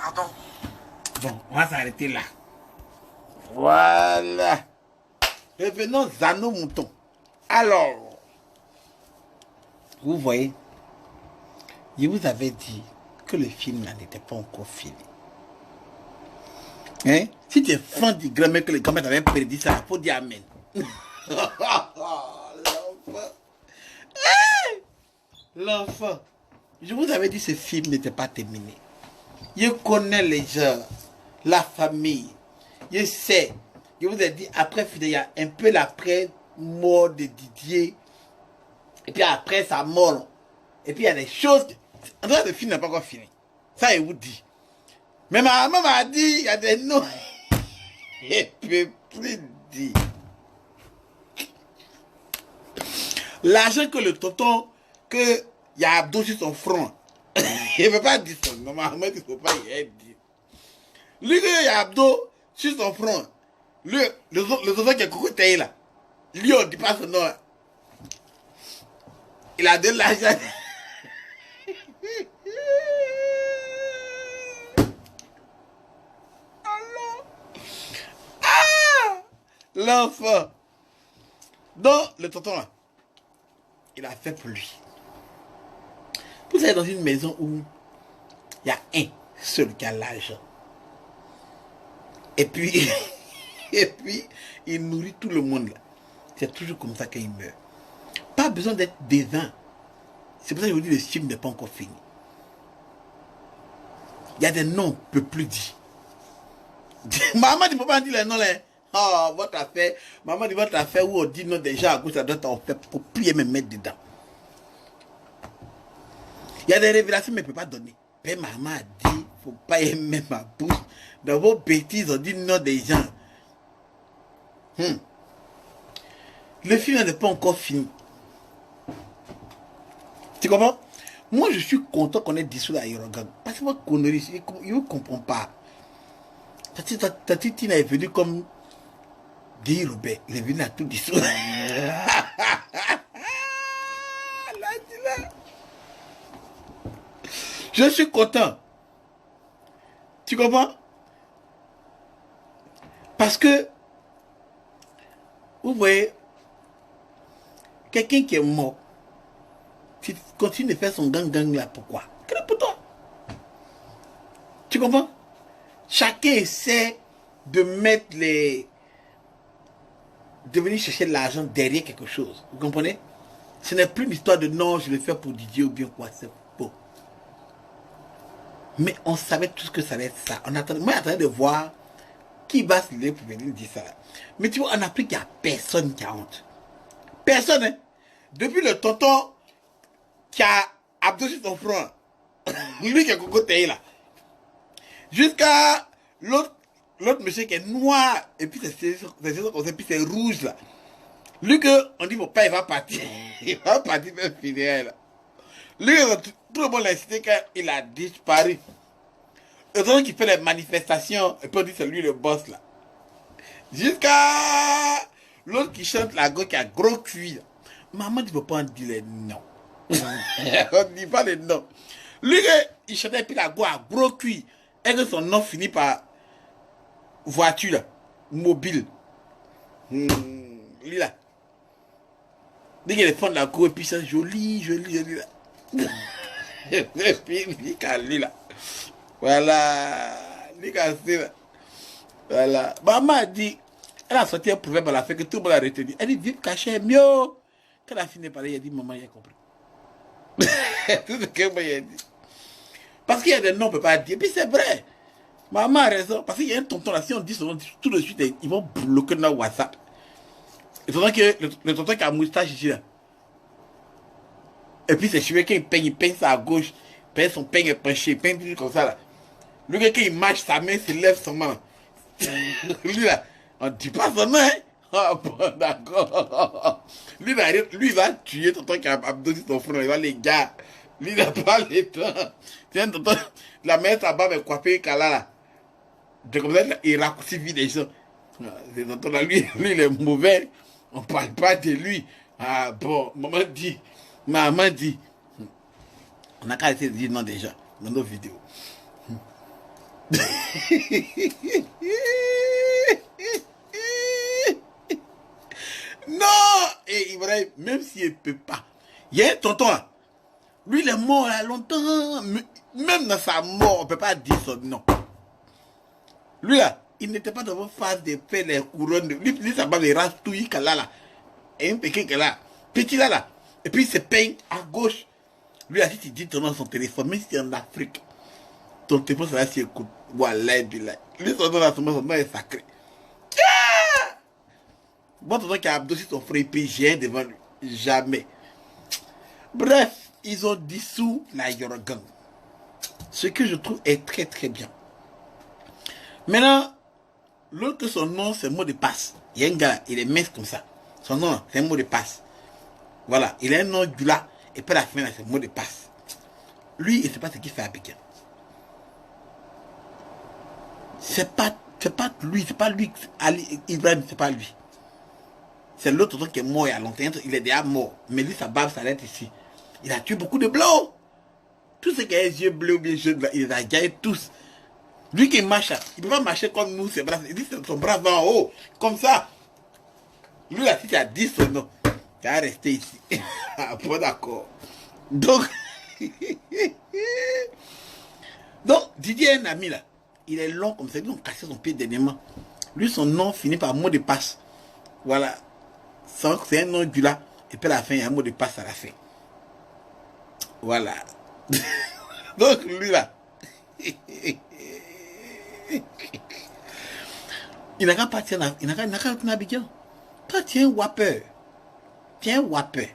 Pardon. Bon, on va s'arrêter là. Voilà. Revenons à nos moutons. Alors, vous voyez, je vous avais dit que le film n'était pas encore fini. Hein? Si tu es fan du grand-mère que les grand-mères avaient prédit ça, il faut dire amen. L'enfant. Je vous avais dit que ce film n'était pas terminé. Je connais les gens, la famille. Je sais. Je vous ai dit, après, il y a un peu l'après-mort de Didier. Et puis après sa mort. Et puis il y a des choses. En tout cas, le film n'est pas encore fini. Ça, je vous dis. Mais ma maman m'a dit, il y a des noms. Je ne peux plus dire. L'argent que le tonton, que il y a Abdou sur son front. Il ne veut pas dire ça. Normalement, il ne faut pas y dire. Lui, il y a Abdou sur son front. Lui, le tonton qui est cocoté là. Lui, on ne dit pas son nom. Il a de l'argent. L'enfant. Donc, le tonton là, il a fait pour lui. Vous êtes dans une maison où il y a un seul qui a l'argent. Et puis, il nourrit tout le monde là. C'est toujours comme ça qu'il meurt. Pas besoin d'être dévain. C'est pour ça que je vous dis, le film n'est pas encore fini. Il y a des noms, on ne peut plus dire. Maman, tu ne peux pas dire les noms là. Oh, votre affaire. Maman dit votre affaire où on dit non déjà à gauche, à droite, on fait pour plus me mettre dedans. Il y a des révélations, mais je ne peux pas donner. Mais maman a dit, il ne faut pas aimer ma bouche. Dans vos bêtises, on dit non des gens. Le film n'est pas encore fini. Tu comprends? Moi, je suis content qu'on ait dissous la Yorogan. Parce que votre connerie, je ne comprends pas. Ta titine est venue comme Guy Robert. Il est venu à tout dissoudre. Je suis content. Tu comprends? Parce que, vous voyez, quelqu'un qui est mort, tu continues de faire son gang là, pourquoi? Quel pour toi? Tu comprends? Chacun essaie de mettre les... de venir chercher de l'argent derrière quelque chose. Vous comprenez? Ce n'est plus une histoire de non, je le fais pour Didier ou bien quoi, c'est faux. Mais on savait tout ce que ça allait être ça. Moi, j'attendais de voir qui va se lever pour venir dire ça. Mais tu vois, en Afrique, il n'y a personne qui a honte. Personne, hein? Depuis le tonton qui a Abdou sur son front, lui qui est cocoté là, jusqu'à l'autre monsieur qui est noir, et puis c'est rouge là. Lui que on dit, mon père, il va partir. Il va partir vers fidèle là. Lui, tout le monde l'a cité qu'il a disparu. Le temps qui fait les manifestations, et puis on dit c'est lui le boss là. Jusqu'à l'autre qui chante la go qui a gros cuir. Maman ne peut pas en dire les noms. On ne dit pas les noms. Lui, il chantait et puis la go a gros cuir. Et que son nom finit par voiture là, mobile. Lui là. Dès qu'il est fond de la go et puis c'est joli là. Et puis lui là. Voilà. Lui là. Voilà. Maman a dit, elle a sorti un proverbe à la fin que tout le monde a retenu. Elle dit, vive caché, mieux. Quand elle a fini de parler, elle a dit, maman, il a compris. Tout ce que moi, il a dit. Parce qu'il y a des noms, on ne peut pas dire. Et puis c'est vrai. Maman a raison. Parce qu'il y a un tonton là, si on dit son nom, tout de suite, ils vont bloquer dans WhatsApp. Et le tonton qui a moustache ici là. Et puis c'est cheveux quand il peigne ça à gauche. Il peigne son peigne penché, il peigne comme ça là. Lui, quand il marche, sa main se lève son main. Lui là, on ne dit pas son nom, hein? Ah bon, d'accord. Lui, il va tuer tonton qui a abdosé son front. Il va les gars. Lui, il n'a pas le temps. Tiens, tonton, la main, sa barbe est coiffée, Kala là. De comme ça, il raccourcit vite les gens. Tonton là, lui, il est mauvais. On ne parle pas de lui. Ah bon, maman dit. On n'a qu'à essayer de dire non déjà, dans nos vidéos. Non. Et Ibrahim, même s'il ne peut pas. Il y a un tonton là. Lui, il est mort il y a longtemps. Même dans sa mort, on ne peut pas dire son nom. Lui là, il n'était pas dans votre phase de faire les couronnes. Lui, ça va les rastouilles qu'il a là. Et un petit qu'il a. Petit là. Et puis il se peigne à gauche. Lui, là, si tu dis ton nom son téléphone, même si tu es en Afrique, ton téléphone, ça va s'y écouter. Voilà, lui, son nom est sacré. Bon, tonton qui a abdossé son frère, puis j'ai devant lui. Jamais. Bref, ils ont dissous la Yorgan. Ce que je trouve est très très bien. Maintenant, l'autre, son nom, c'est mot de passe. Il y a un gars, il est mince comme ça. Son nom, c'est un mot de passe. Voilà, il a un nom du là, et puis à la fin, c'est mot de passe. Lui, il ne sait pas ce qu'il fait à Pékin. C'est pas lui, c'est pas lui. Ali Ibrahim, c'est pas lui. C'est l'autre qui est mort il y a longtemps. Il est déjà mort. Mais lui, sa barbe s'arrête ici. Il a tué beaucoup de blancs. Tous ceux qui ont les yeux bleus ou bien jaunes, il les a gagnés tous. Lui qui marche, il ne peut pas marcher comme nous, ses bras. Il dit son bras va en haut, comme ça. Lui, là, si tu as dit son nom, tu vas rester ici. Bon, d'accord. Donc, Didier est un ami là. Il est long comme ça. Ils ont cassé son pied dernièrement. Lui, son nom finit par mot de passe. Voilà. C'est un nom du là. Et puis à la fin, il y a un mot de passe à la fin. Voilà. Donc, lui là. Il n'a qu'à partir il n'a qu'à retourner à Abidjan. Toi, tu es un wapper. Tu es un wapper.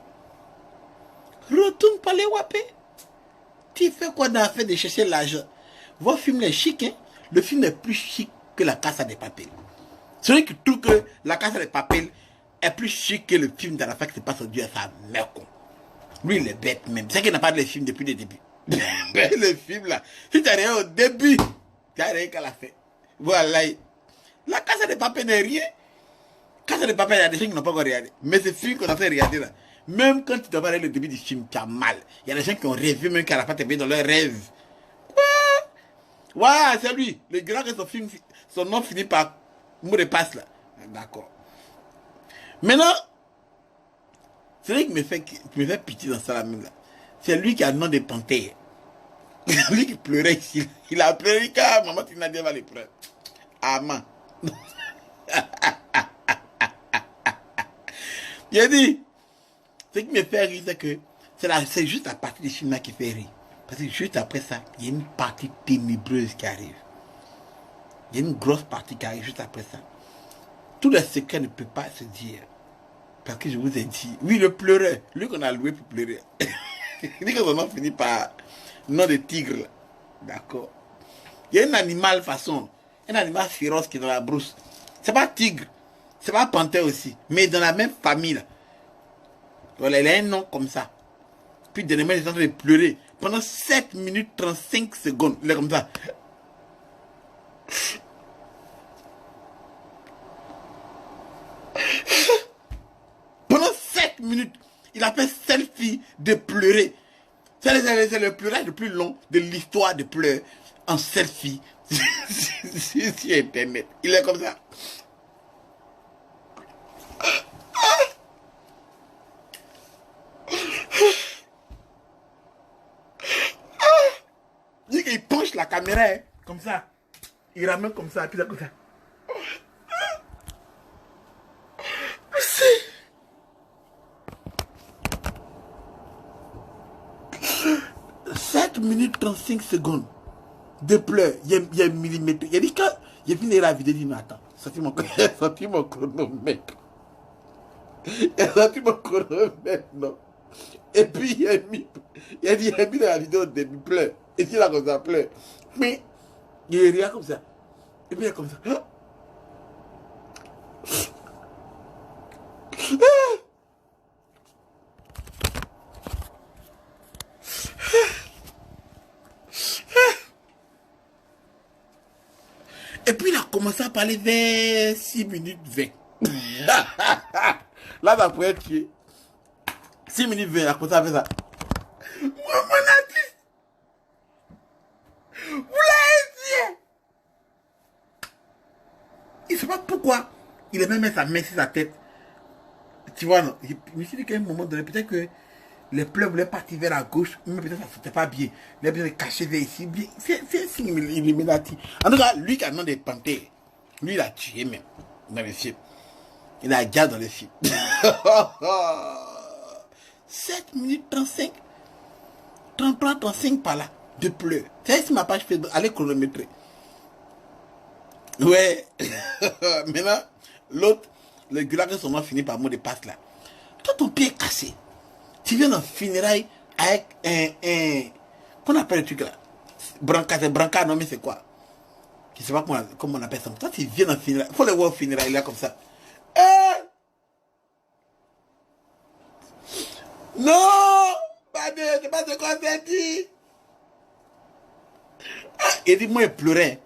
Retourne pas les wapper. Tu fais quoi dans l'affaire de chercher l'argent? Votre film est chic, hein? Le film est plus chic que La Casa de Papel. Celui qui trouve que La Casa de Papel est plus chic que le film de la fin qui se passe au Dieu à sa mère. Lui, il est bête même. C'est qu'il n'a pas de film depuis le début. Le film là, si tu as rien au début, tu n'as rien qu'à la fin. Voilà. La Casa de Papel n'est rien. Casa de Papel, il y a des gens qui n'ont pas encore regardé. Mais ce film qu'on a fait regarder là, même quand tu dois regarder le début du film, tu as mal. Il y a des gens qui ont rêvé même qu'à la fin, tu es dans leurs rêves. Ouais, c'est lui. Le grand que son nom finit par mot de passe là. D'accord. Maintenant, c'est lui qui me fait pitié dans ça là même là. C'est lui qui a le nom de panthère. Lui qui pleurait ici. Il a pleuré car maman Tinadia va les pleurer. Amen. Il a dit, ce qui me fait rire, c'est que c'est juste la partie du film là qui fait rire. Parce que juste après ça, il y a une partie ténébreuse qui arrive. Il y a une grosse partie qui arrive juste après ça. Tous les secrets ne peuvent pas se dire. Parce que je vous ai dit, oui, le pleureur, lui qu'on a loué pour pleurer. Il dit que son nom finit par nom de tigre. D'accord. Il y a un animal façon, un animal féroce qui est dans la brousse. C'est pas tigre, c'est pas panthère aussi, mais dans la même famille là. Voilà, il a un nom comme ça. Puis dernièrement, il est en train de pleurer. Pendant 7 minutes 35 secondes, il est comme ça. Pendant 7 minutes, il a fait selfie de pleurer. C'est le pleurage le plus long de l'histoire de pleurs en selfie sur Internet. Il est comme ça. Il penche la caméra hein, comme ça. Il ramène comme ça, puis là comme ça. 7 minutes 35 secondes de pleurs. Il y a un millimètre. Il a dit quand il a fini la vidéo, il dit non, attends, sorti mon chronomètre. Il a sorti mon chronomètre, non. Et puis il a mis dans la vidéo des pleurs. Et puis là comme ça, pleure. Mais il est rien comme ça. Et puis il est comme ça. Et puis il a commencé à parler vers 6 minutes 20. Là, ça pourrait être tué. 6 minutes 20, il a commencé à faire ça. Moi, mon artiste, vous l'avez dit. Il ne sait pas pourquoi il a même mis sa main sur sa tête. Tu vois, non? Je me suis dit qu'à un moment donné, peut-être que les pleurs voulaient partir vers la gauche, mais peut-être que ça ne sautait pas bien. Il a besoin de cacher vers ici. C'est un signe illuminati. En tout cas, lui qui a le nom des panthères, lui il a tué même dans le film. Il a gardé dans le film. 7 minutes 35. 33, 35 par là. De pleurs. C'est sur ma page Facebook. Allez chronométrer. Ouais. Maintenant, l'autre, le gars que son nom finit par mot de passe là. Toi, ton pied est cassé. Tu viens en funérailles avec qu'on appelle le truc là. Brancard, non mais c'est quoi? Je sais pas comment on appelle ça. Toi, tu viens en funérailles. Faut le voir au funérailles là comme ça. Non! Je sais pas ce qu'on s'est dit. Il dit, moi, il pleurait.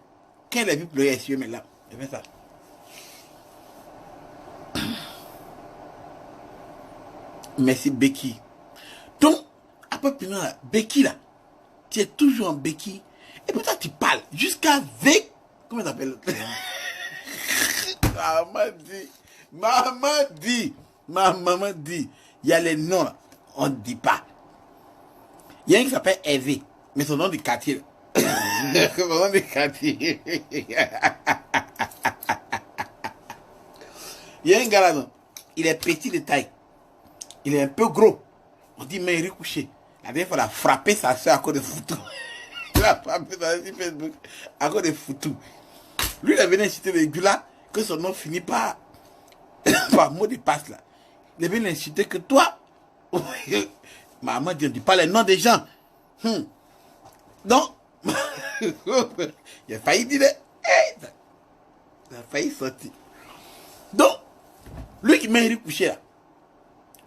Quand il a vu pleurer, il mais là, il fait ça. Merci, Becky. Donc, après, puis là, Becky, là, tu es toujours en Becky. Et puis toi, tu parles jusqu'à V. Comment ça s'appelle? Maman dit, il y a les noms, là, on ne dit pas. Il y a un qui s'appelle Hervé, mais son nom de quartier. Son nom de quartier. Il y a un gars là, non? Il est petit de taille. Il est un peu gros. On dit, mais il est couché. La dernière fois, il a frappé sa soeur à cause de foutu. Il a frappé sa soeur Facebook à cause de foutu. Lui, il est venu inciter le gars là, que son nom finit par mot de passe là. Il est venu inciter que toi, maman dit, on ne dit pas les noms des gens. Donc, il a failli dire, il a failli sortir. Donc, lui qui m'a couché là,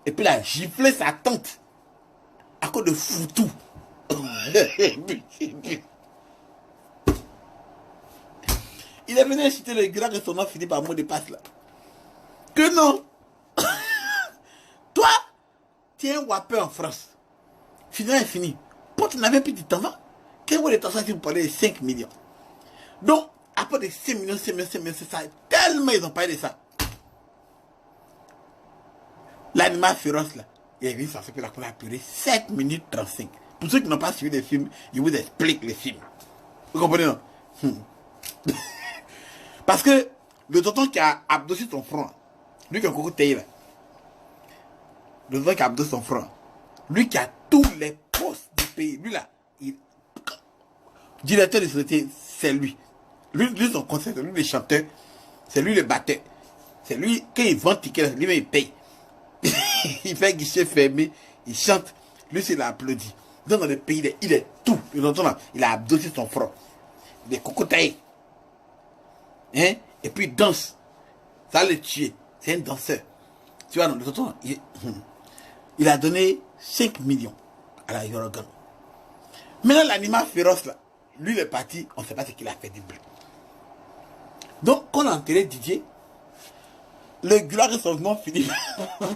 et puis il a giflé sa tante à cause de foutu. Il est venu inciter le gars que son nom finit par mot de passe là. Que non. Toi, tu es un wapper en France. Finalement, c'est fini. Pour tu n'avais plus de temps, quel est le temps si vous parlez de 5 millions? Donc, après de 5 millions, c'est ça. Tellement ils ont parlé de ça. L'animal féroce là, il est venu s'en faire la première purée 7 minutes 35. Pour ceux qui n'ont pas suivi les films, je vous explique les films. Vous comprenez non? Parce que le tonton qui a abdossé son front, lui qui a encore taillé là, le tonton qui a abdossé son front, lui qui a tous les postes du pays, lui là, directeur de société, c'est lui. Lui son concert, c'est lui le chanteur, c'est lui le batteur. C'est lui, quand il vend ticket, lui-même il paye. Il fait guichet fermé, il chante, lui c'est l'applaudit. Donc dans le pays, il est tout. Il a abdossé son front. Il est cocotaillé. Hein? Et puis il danse. Ça le tuer. C'est un danseur. Tu vois, non, il a donné 5 millions à la Yorogan. Maintenant, l'animal féroce, là, lui, il est parti, on ne sait pas ce qu'il a fait du blé. Donc, quand on a enterré Didier, le gars de son nom finit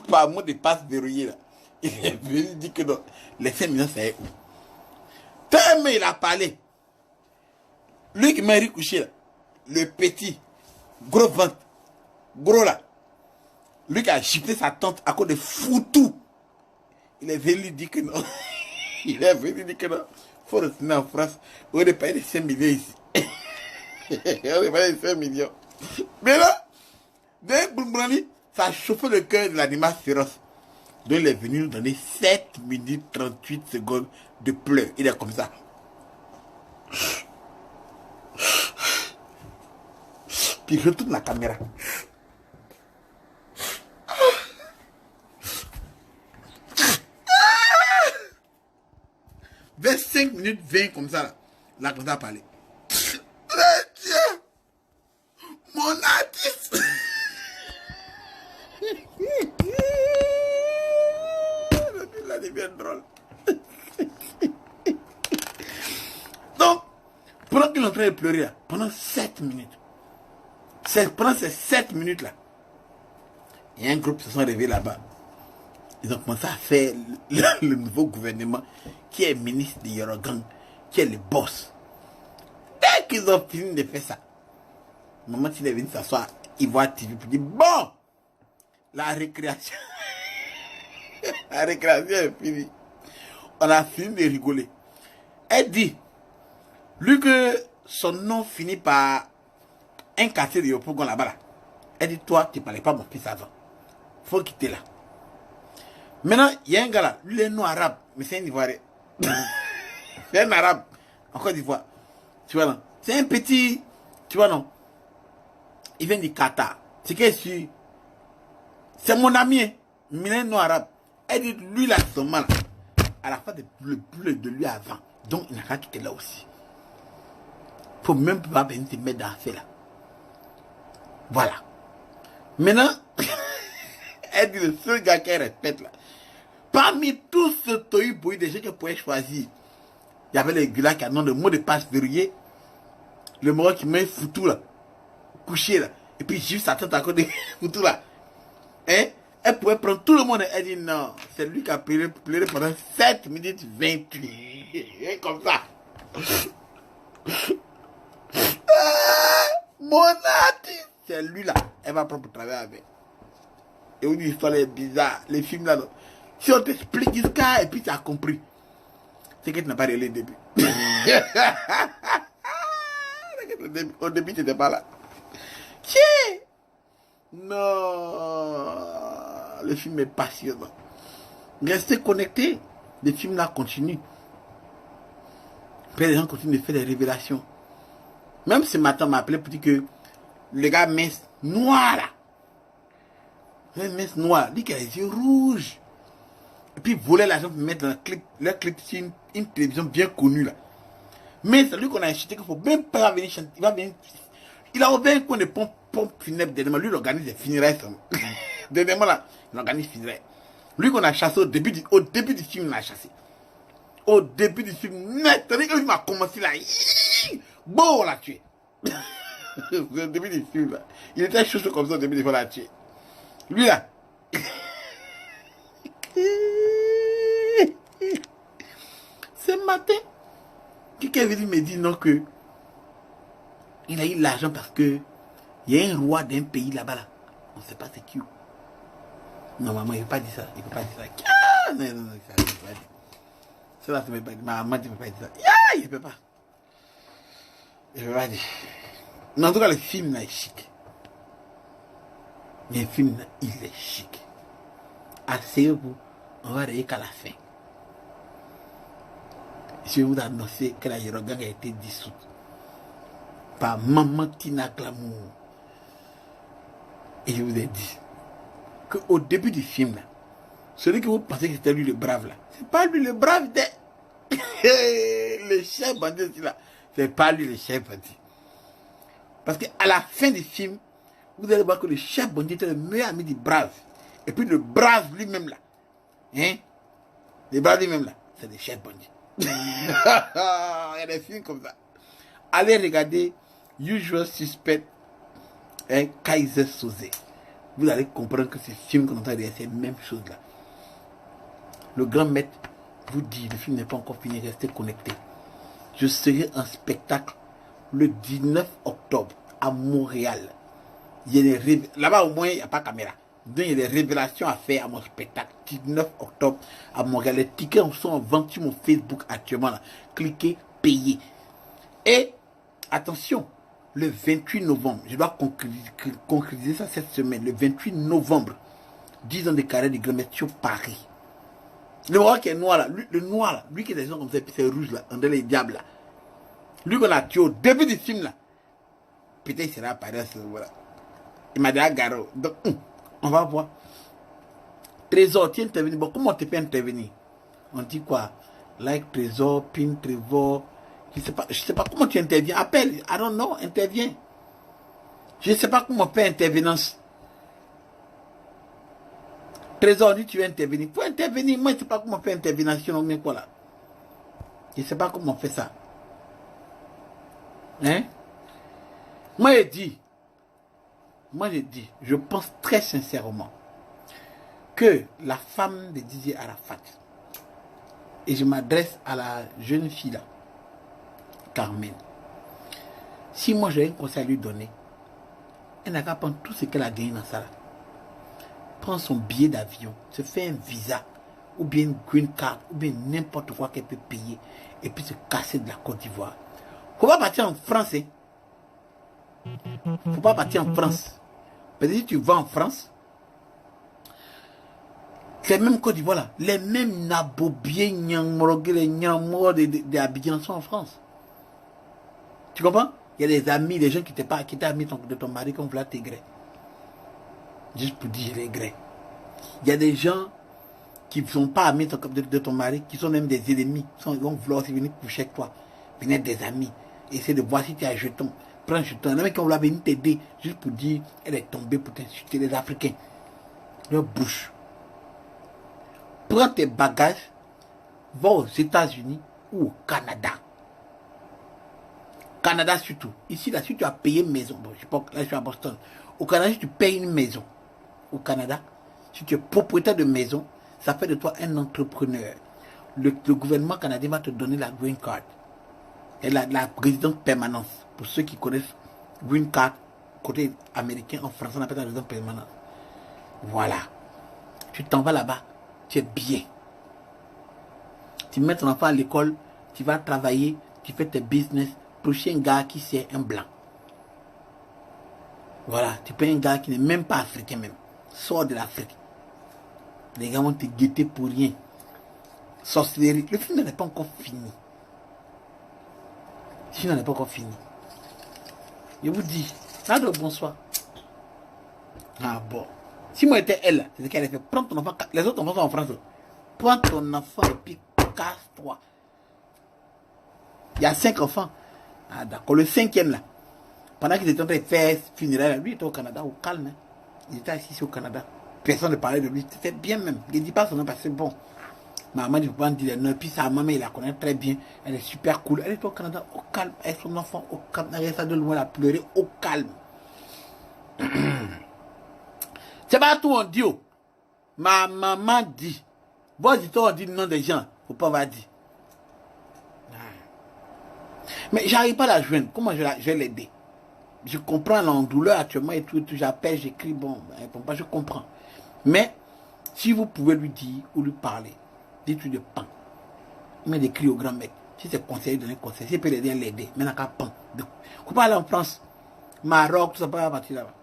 par mot de passe verrouillé, là. Il est venu dire que non, les 5 millions, c'est où? Tellement il a parlé. Lui qui m'a recouché, là, le petit, gros ventre, gros là, lui qui a giflé sa tante à cause de foutu, il est venu dire que non. Il est venu dire que non. Il faut retourner en France. On est payé de 5 millions ici. On est payé de 5 millions. Mais là, d'un Boulboulani, ça a chauffé le cœur de l'animal féroce. Donc il est venu nous donner 7 minutes 38 secondes de pleurs. Il est comme ça. Puis il retourne la caméra. Vers 5 minutes 20 comme ça, là, la cosa a parlé. Mon artiste. Là, devient drôle. Donc, pendant qu'il est en train de pleurer, là, pendant 7 minutes, pendant ces 7 minutes là, il y a un groupe qui se sont réveillés là-bas. Ils ont commencé à faire le nouveau gouvernement qui est ministre de Yorogan, qui est le boss. Dès qu'ils ont fini de faire ça, Maman, s'il est venu s'asseoir, il voit TV pour dire, bon, la récréation. La récréation est finie. On a fini de rigoler. Elle dit, lui que son nom finit par un quartier de Yopougon là-bas. Là. Elle dit, toi, tu ne parlais pas mon fils avant. Faut quitter là. Maintenant, il y a un gars là, lui il est noir arabe, mais c'est un Ivoirien. C'est un arabe, en Côte d'Ivoire. Tu vois non? C'est un petit, tu vois non? Il vient du Qatar. C'est que c'est mon ami, hein. Mais il est noir arabe. Elle dit, lui là, son mal, à la fin de le plus de lui avant. Donc il n'a qu'à quitter là aussi. Faut même pas venir se mettre dans l'affaire là. Voilà. Maintenant, elle dit le seul gars qu'elle respecte là. Parmi tous ce tohu-bohu des gens qu'elle pouvait choisir, il y avait les gars qui ont le mot de passe verrouillé, le mot qui met foutu là, couché là, et puis juste sa tête à côté de foutu là. Hein? Elle pouvait prendre tout le monde. Elle dit non, c'est lui qui a pleuré pendant 7 minutes 28. Comme ça. Mon artiste, c'est lui là. Elle va prendre pour travailler avec. Et on dit l'histoire est bizarre. Les films là, si on t'explique jusqu'à et puis tu as compris, c'est que tu n'as pas réglé le début. Au début, tu n'étais pas là. Tiens! Non! Le film est passionnant. Restez connectés. Les films là continuent. Après, les gens continuent de faire des révélations. Même ce matin, on m'a appelé pour dire que le gars mince noir là. Le mince noir, dit qu'il a les yeux rouges. Et puis voler l'argent pour mettre dans le clip sur une télévision bien connue là. Mais c'est lui qu'on a acheté qu'il ne faut même pas venir chanter. Il a ouvert un coin de pompe funèbre dernièrement. Lui, il organise des funérailles. Dernièrement là, il organise des funérailles. Lui qu'on a chassé au début du film, il l'a chassé. Au début du film, net, quand il m'a commencé là, bon, on l'a tué. Au début du film là. Il était chaud comme ça au début du film, on l'a tué. Lui là. Ce matin, quelqu'un est venu me dire non que il a eu l'argent parce que il y a un roi d'un pays là-bas là. On ne sait pas c'est qui. Non, maman, il ne peut pas dire ça. Il ne peut pas dire ça. Ah, non, non, ça ne peut pas dire. Cela ne peut pas dire. Ma maman ne peut pas dire ça. Ah, il ne peut pas. Il ne peut pas dire. Mais en tout cas, le film là est chic. Le film là, il est chic. Asseyez-vous, on va arriver qu'à la fin. Je vais vous annoncer que la Yorugang a été dissoute par Maman Tina Glamour. Et je vous ai dit qu'au début du film, là, celui que vous pensez que c'était lui le brave, là, c'est pas lui le brave, le chef bandit aussi, là, c'est pas lui le chef bandit. Parce qu'à la fin du film, vous allez voir que le chef bandit était le meilleur ami du brave. Et puis le brave lui-même, là, hein, le brave lui-même, là, c'est le chef bandit. Il y a des films comme ça. Allez regarder Usual Suspect et Kaiser Soze. Vous allez comprendre que ces films qu'on entend derrière, c'est la même chose là. Le grand maître vous dit, le film n'est pas encore fini, restez connectés. Je serai en spectacle le 19 octobre à Montréal. Là-bas au moins, il n'y a pas de caméra. Donc il y a des révélations à faire à mon spectacle. 19 octobre à Montréal. Les tickets sont en vente sur mon Facebook actuellement. Là. Cliquez, payez. Et attention, le 28 novembre, je dois concrétiser ça cette semaine. Le 28 novembre, 10 ans de carrière de Grand Maître sur Paris. Le roi qui est noir là, le noir là, lui qui est des gens comme ça, puis c'est rouge là, André les diables là. Lui qu'on a tué au début du film là. Peut-être il sera apparu à ce moment-là. Il m'a dit à Garo. Donc, on va voir. Trésor, tu intervenir. Bon, comment tu peux intervenir? On dit quoi? Like Trésor, pin Trésor. Je sais pas comment tu interviens. Appelle, I don't know, interviens. Je ne sais pas comment faire intervenance. Trésor, dit tu veux intervenir. Pour intervenir, moi je ne sais pas comment faire intervention. Mais quoi là? Je ne sais pas comment on fait ça. Hein? Moi je dis, je pense très sincèrement que la femme de Didier Arafat, et je m'adresse à la jeune fille là, Carmen, si moi j'ai un conseil à lui donner, Elle n'a qu'à prendre tout ce qu'elle a gagné dans ça. Prendre son billet d'avion, se faire un visa, ou bien une green card, ou bien n'importe quoi qu'elle peut payer, et puis se casser de la Côte d'Ivoire. Faut pas partir en France. Faut pas partir en France. Parce que si tu vas en France, les mêmes Côte d'Ivoire là, les mêmes nabobiers, les nyamoro de Abidjan sont en France. Tu comprends? Il y a des amis, des gens qui étaient amis de ton mari qui ont voulu t'égrer. Juste pour dire les grès. Il y a des gens qui ne sont pas amis de ton mari, qui sont même des ennemis. Ils vont vouloir aussi venir coucher avec toi. Venir être des amis. Essayer de voir si tu as un jeton. Prends un jeton. Il y en a qui vont vouloir venir t'aider. Juste pour dire, elle est tombée pour t'insulter. Les Africains. Leur bouche. Prends tes bagages. Va aux États-Unis ou au Canada. Canada surtout. Ici, là, si tu as payé une maison. Bon, je sais pas, là, je suis à Boston. Au Canada, si tu payes une maison. Au Canada, si tu es propriétaire de maison, ça fait de toi un entrepreneur. Le gouvernement canadien va te donner la green card et la résidence permanente. Pour ceux qui connaissent green card côté américain, en français on appelle ça la résidence permanente. Voilà. Tu t'en vas là-bas, tu es bien. Tu mets ton enfant à l'école, tu vas travailler, tu fais tes business. Prochain gars qui c'est un blanc. Voilà, tu payes un gars qui n'est même pas africain même. Sors de l'Afrique. Les gars vont te guetter pour rien. Sorcellerie. Le film n'est pas encore fini. Le film n'est pas encore fini. Je vous dis, alors bonsoir. Ah bon. Si moi j'étais elle, c'est ce qu'elle a fait. Prends ton enfant. Les autres enfants sont en France. Prends ton enfant et puis casse-toi. Il y a 5 enfants. Ah d'accord. Le 5e là. Pendant qu'ils étaient en train de faire funérailles, lui était au Canada, au calme. Hein. Il était assis au Canada. Personne ne parlait de lui. C'était bien même. Il ne dit pas son nom parce que c'est bon. Maman ne peut pas dire non. Puis sa maman, il la connaît très bien. Elle est super cool. Elle est au Canada, au calme. Avec son enfant, au calme. Elle reste de loin, elle a pleuré, au calme. C'est pas tout on dit. Oh. Ma maman dit. Bon, on dit le nom des gens. Faut pas va dire. Mais j'arrive pas à la joindre. Comment je vais l'aider? Je comprends l'endouleur actuellement et tout. J'appelle, j'écris. Bon, je comprends. Mais, si vous pouvez lui dire ou lui parler, dites-lui de pan. Mais des cris au grand mec. Si c'est conseiller, donnez conseil. Si il peut l'aider, mais n'a qu'à pan. Faut pas aller en France, Maroc, tout ça, pas partir là-bas.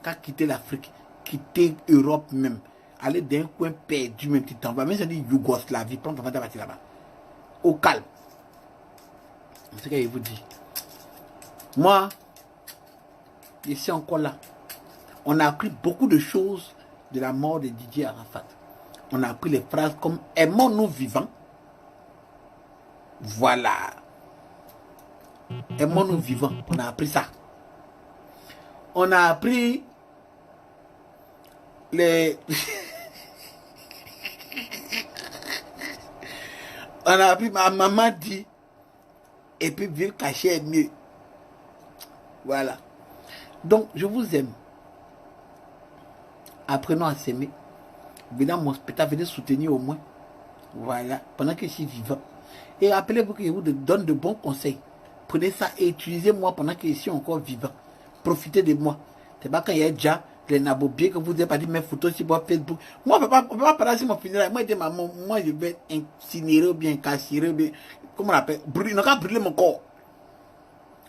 Qu'à quitter l'Afrique, quitter l'Europe même. Aller d'un coin perdu, même petit temps. Même si on dit Yougoslavie, prends ton temps partir là-bas. Au calme. C'est ce que je vous dis. Moi, je suis encore là. On a appris beaucoup de choses de la mort de Didier Arafat. On a appris les phrases comme « aimons-nous vivants ». Voilà. Aimons-nous vivants. On a appris ça. On a appris les... On a appris, ma maman dit, et puis ville cachée est mieux. Voilà. Donc, je vous aime. Apprenons à s'aimer. Venez à mon spectacle, venez soutenir au moins. Voilà. Pendant que je suis vivant. Et rappelez-vous que je vous donne de bons conseils. Prenez ça et utilisez-moi pendant que je suis encore vivant. Profitez de moi. C'est pas quand il y a déjà les nabobiers que vous avez pas dit mes photos sur Facebook. Moi, on ne peut pas parler sur mon funérail. Moi, je vais incinérer ou bien casser ou bien. Comment on appelle? Brûler. Non, pas brûler mon corps.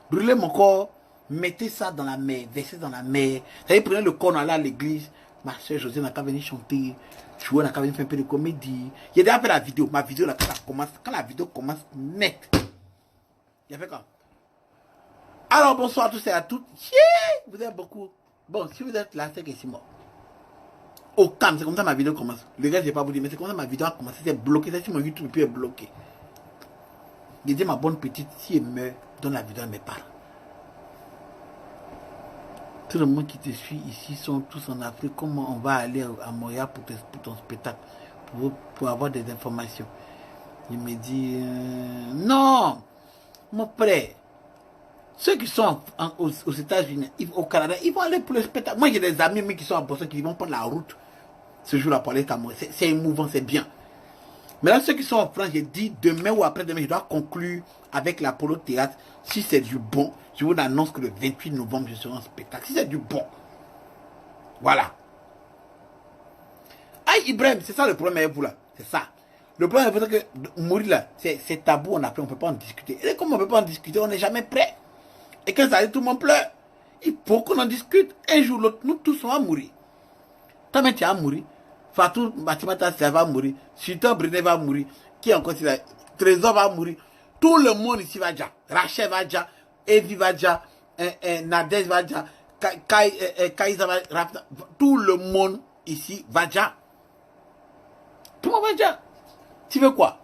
Brûler mon corps. Mettez ça dans la mer. Versez dans la mer. Vous savez, prenez le corps, on allait à l'église. Ma soeur José n'a qu'à venir chanter. Jouer, n'a qu'à venir faire un peu de comédie. Il a déjà fait la vidéo. Ma vidéo, là, quand la vidéo commence net. Il a fait quoi? Alors, bonsoir à tous et à toutes. Yeah! Vous êtes beaucoup. Bon, si vous êtes là, c'est que c'est mort. Au calme, c'est comme ça ma vidéo commence. Le gars, je ne vais pas vous dire, mais c'est comme ça ma vidéo a commencé. C'est bloqué. C'est sur mon YouTube, puis est bloqué. Je dis, ma bonne petite, si elle meurt, donne la vidéo à mes parents. Tout le monde qui te suit ici sont tous en Afrique. Comment on va aller à Montréal pour ton spectacle, pour avoir des informations? Il me dit, non, mon frère. Ceux qui sont aux États-Unis, au Canada, ils vont aller pour le spectacle. Moi, j'ai des amis qui sont à Boston qui vont prendre la route ce jour-là pour aller à Montréal. C'est émouvant, c'est bien. Maintenant, ceux qui sont en France, j'ai dit demain ou après-demain, je dois conclure avec l'Apollo Théâtre. Si c'est du bon, je vous annonce que le 28 novembre, je serai en spectacle. Si c'est du bon. Voilà. Aïe, Ibrahim, c'est ça le problème avec vous là. C'est ça. Le problème c'est que mourir là, c'est tabou, on ne peut pas en discuter. Et comme on ne peut pas en discuter, on n'est jamais prêt. Et quand ça arrive, tout le monde pleure. Il faut qu'on en discute. Un jour ou l'autre, nous tous on va mourir. Toi-même, tu vas mourir. Fatou Matimata, ça va mourir. Sultan Brené va mourir. Qui encore si là? Trésor va mourir. Tout le monde ici va déjà. Rachel va déjà. Evi va déjà. Nadège va déjà. Kaïsa va déjà. Tout le monde ici va déjà. Tout le monde va déjà. Tu veux quoi?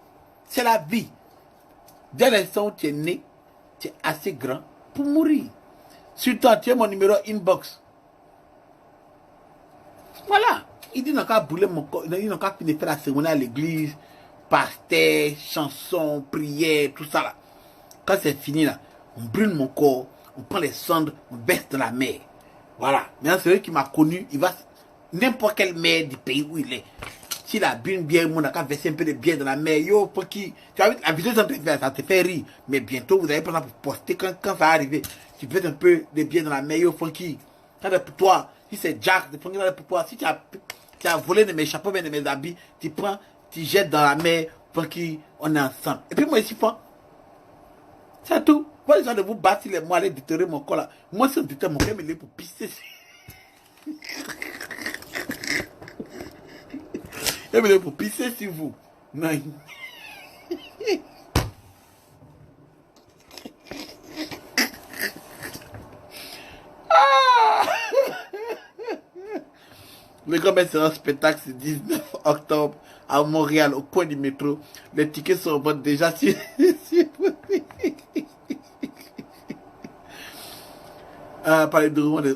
C'est la vie. Dès l'instant où tu es né, tu es assez grand pour mourir. Sultan, tu es mon numéro inbox. Voilà. Il dit n'a qu'à brûler mon corps. Il n'a qu'à finir faire la cérémonie à l'église. Pasteur, chansons, prières, tout ça là. Quand c'est fini là, on brûle mon corps, on prend les cendres, on baisse dans la mer. Voilà. Maintenant, celui qui m'a connu, il va n'importe quelle mer du pays où il est. S'il a bu une bière, on a qu'à verser un peu de bière dans la mer. Yo, pour qui? Tu as vu, la vidéo, ça te fait rire. Mais bientôt, vous allez par exemple poster quand ça va arriver. Tu verses un peu de bière dans la mer. Yo, funky. Ça va pour toi. Si c'est Jack, c'est pour toi. Si tu as volé de mes chapeaux, de mes habits, tu prends, tu jettes dans la mer. Funky, on est ensemble. Et puis moi, ici, c'est tout. Pas besoin de vous battre les mots, aller déterrer mon corps là. Moi, si on déterre mon corps, il est pour pisser. Il est pour pisser sur vous. Non. Le grand-mère sera en spectacle le 19 octobre à Montréal, au coin du métro. Les tickets sont en vente déjà sur...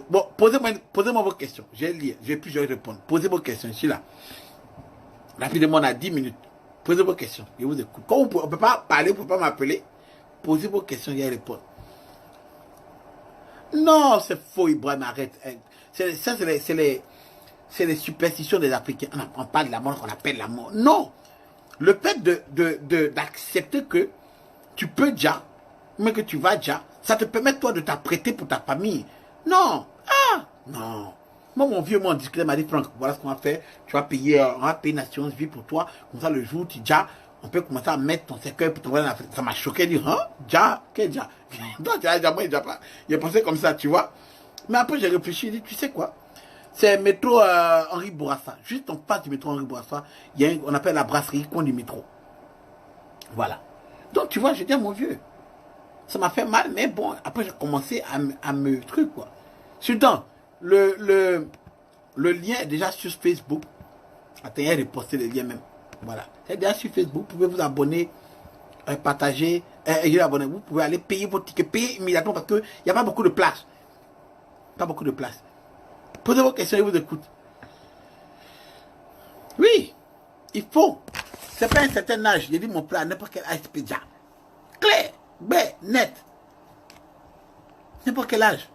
Bon, posez-moi vos questions. Je vais lire, je vais plus répondre. Posez vos questions, je suis là. Rapidement, on a 10 minutes. Posez vos questions, je vous écoute. Comme on ne peut pas parler, on ne peut pas m'appeler, posez vos questions, je vais répondre. Non, c'est faux, Ibrahim, arrête. Ça, c'est les superstitions des Africains. On parle de la mort qu'on appelle la mort. Non. Le fait d'accepter que tu peux déjà, mais que tu vas déjà, ça te permet toi de t'apprêter pour ta famille. Non. Ah, non. Moi, mon vieux, moi, on discutait, m'a dit, Franck, voilà ce qu'on va faire. Tu vas payer, on va payer une assurance vie pour toi. Comme ça, le jour où tu déjà, on peut commencer à mettre ton cercueil pour t'envoyer dans l'Afrique. Ça m'a choqué, dire, hein, déjà, quel déjà? Donc, déjà pas. Il pensé comme ça, tu vois. Mais après, j'ai réfléchi, j'ai dit, tu sais quoi? C'est métro Henri Bourassa. Juste en face du métro Henri Bourassa, il y a on appelle la brasserie coin du métro. Voilà. Donc, tu vois, je dis à mon vieux, ça m'a fait mal, mais bon, après, j'ai commencé à me truc, quoi. Sultan, le lien est déjà sur Facebook. Attendez, de poster le lien même. Voilà. C'est déjà sur Facebook. Vous pouvez vous abonner, partager, vous pouvez aller payer vos tickets, payer immédiatement parce qu'il n'y a pas beaucoup de place. Pas beaucoup de place. Posez vos questions et vous écoute. Oui, il faut. C'est pas un certain âge. J'ai dit mon plan, n'importe quel âge, déjà. Clair, net. N'importe quel âge.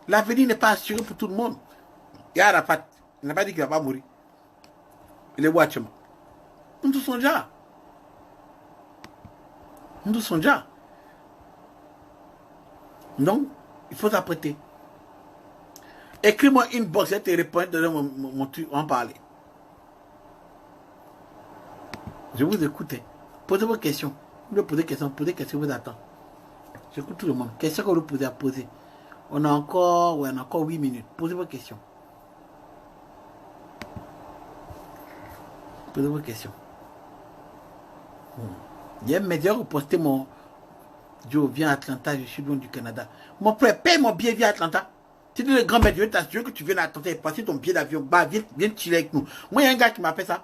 L'avenir n'est pas assuré pour tout le monde. Il y a Arafat. Il n'a pas dit qu'il ne va pas mourir. Il est où actuellement? Nous tous sommes déjà. Nous tous sommes déjà. Donc, il faut s'apprêter. Écris-moi une box, je te réponds, mon truc, on va parler. Je vous écoute. Posez vos questions. Vous pouvez poser des questions, vous attendez. J'écoute tout le monde. Questions que vous pouvez poser. On a encore 8 minutes. Posez vos questions. Posez vos questions. Il y a un média qui a posté mon... Joe, viens à Atlanta, je suis loin du Canada. Mon frère, paye mon billet, viens à Atlanta. Tu dis le grand média, je t'assure que tu viens à Atlanta et passer ton billet d'avion. Bah, viens chiller avec nous. Moi, il y a un gars qui m'a fait ça.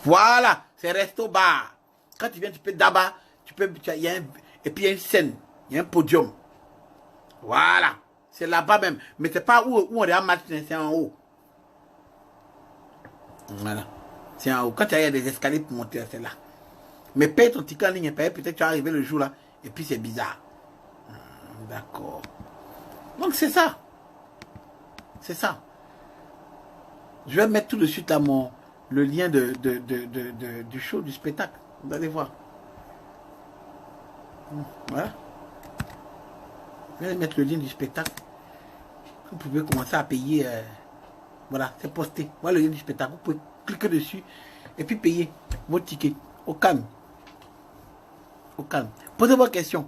Voilà, c'est resto bar. Quand tu viens, tu peux d'abord, et puis il y a une scène, il y a un podium. Voilà, c'est là-bas même. Mais c'est pas où on est en match, c'est en haut. Voilà, c'est en haut. Quand il y a des escaliers pour monter, c'est là. Mais paye ton ticket en ligne, peut-être tu vas arriver le jour là, et puis c'est bizarre. D'accord. Donc c'est ça. C'est ça. Je vais mettre tout de suite à le lien du show, du spectacle. Vous allez voir. Voilà. Je vais mettre le lien du spectacle. Vous pouvez commencer à payer. Voilà, c'est posté. Voilà le lien du spectacle. Vous pouvez cliquer dessus et puis payer votre ticket. Au calme. Au calme. Posez vos questions.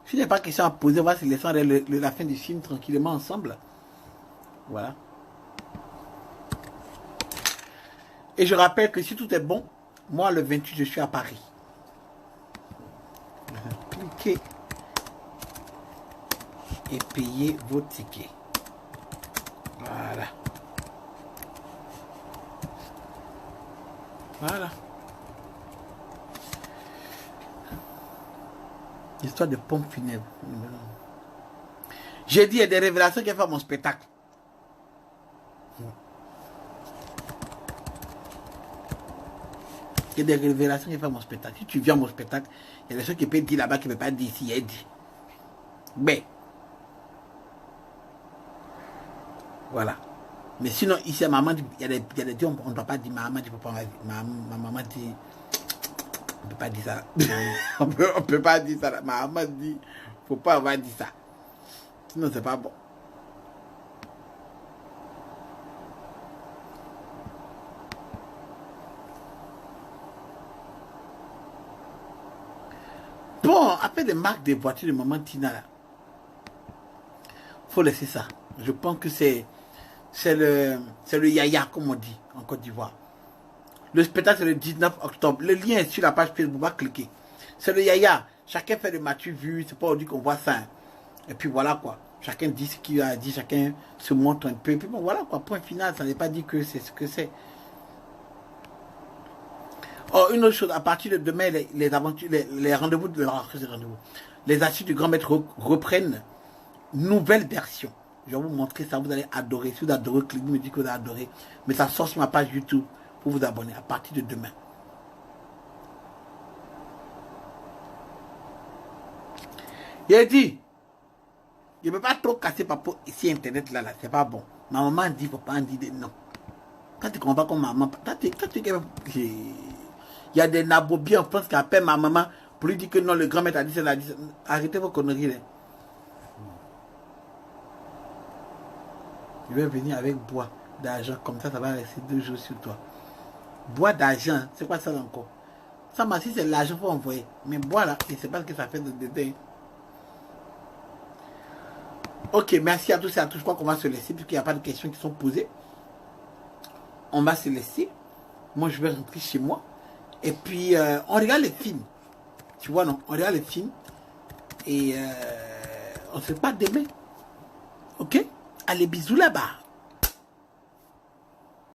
Si il n'y a pas de questions à poser, on va se laisser la fin du film tranquillement ensemble. Voilà. Et je rappelle que si tout est bon, moi le 28 je suis à Paris. Cliquez et payez vos tickets. Voilà. Voilà. Histoire de pompe funèbre. J'ai dit, il y a des révélations qui font mon spectacle. Il y a des révélations qui font mon spectacle. Si tu viens à mon spectacle, il y a des choses qui peuvent dire là-bas qui ne peuvent pas dire ici. Il y a dit. Mais, voilà. Mais sinon, ici, maman dit, il y a des on ne doit pas dire, maman dit, ma maman dit, on ne peut pas dire ça. on peut pas dire ça. Ma maman dit, il ne faut pas avoir dit ça. Sinon, c'est pas bon. Bon, après les marques des voitures de maman Tina, faut laisser ça. Je pense que c'est le yaya, comme on dit en Côte d'Ivoire. Le spectacle, c'est le 19 octobre. Le lien est sur la page Facebook, va cliquer. C'est le yaya. Chacun fait de mature vue. C'est pas aujourd'hui qu'on voit ça. Et puis voilà quoi. Chacun dit ce qu'il a dit. Chacun se montre un peu. Et puis bon, voilà quoi. Point final. Ça n'est pas dit que c'est ce que c'est. Oh, une autre chose. À partir de demain, les aventures, les rendez-vous de les astuces du grand maître reprennent. Nouvelle version. Je vais vous montrer ça. Vous allez adorer. Si vous adorez, cliquez, me dites que vous avez adoré. Mais ça sort sur ma page YouTube. Pour vous abonner à partir de demain. Il a dit, je ne peux pas trop casser papa ici internet là, c'est pas bon. Ma maman dit, il ne faut pas dire non. Quand tu comprends comme maman, il y a des nabobiens en France qui appellent ma maman pour lui dire que non, le grand maître a dit ça, arrêtez vos conneries là. Je vais venir avec bois d'argent, comme ça va rester 2 jours sur toi. Bois d'argent, c'est quoi ça encore? Ça m'a dit c'est l'argent qu'il faut envoyer. Mais bois là, je ne sais pas ce que ça fait de dédain. Ok, merci à tous et à tous. Je crois qu'on va se laisser, puisqu'il n'y a pas de questions qui sont posées. On va se laisser. Moi, je vais rentrer chez moi. Et puis, on regarde les films. Tu vois, non? On regarde les films. Et on se parle demain. Ok? Allez, bisous là-bas.